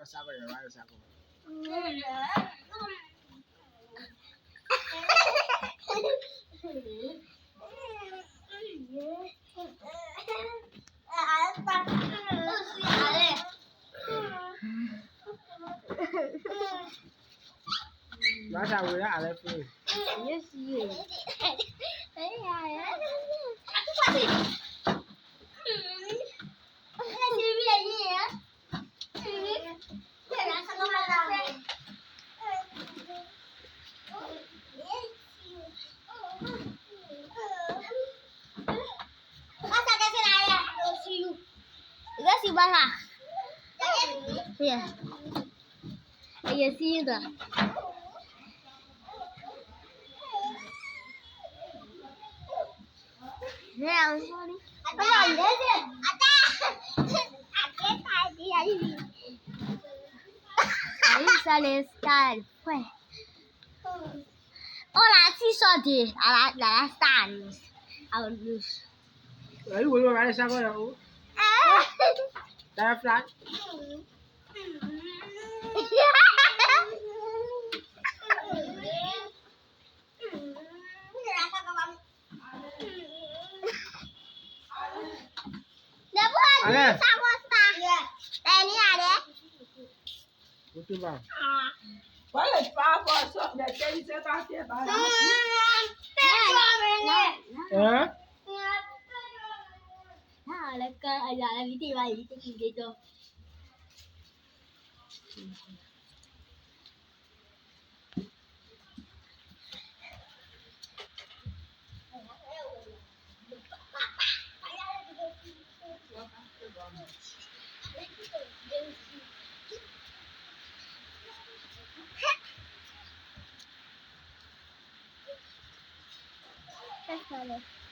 saco yo, vale, saco. Nó sao rồi đó, à đây phi. Yes, you. Gak sih bala. Iya. Iya sih itu. Nè, sorry. Ahí sale Star. Pues. Hola, sí soy a la Star. A luz. Đấy, ui, vale, saco yo. Đây, flash. Ada. Đây ni ada. Betul bang. Boleh apa sok dah jadi sekatnya barang. Eh? Nah, lekas ada video lagi gitu. Terus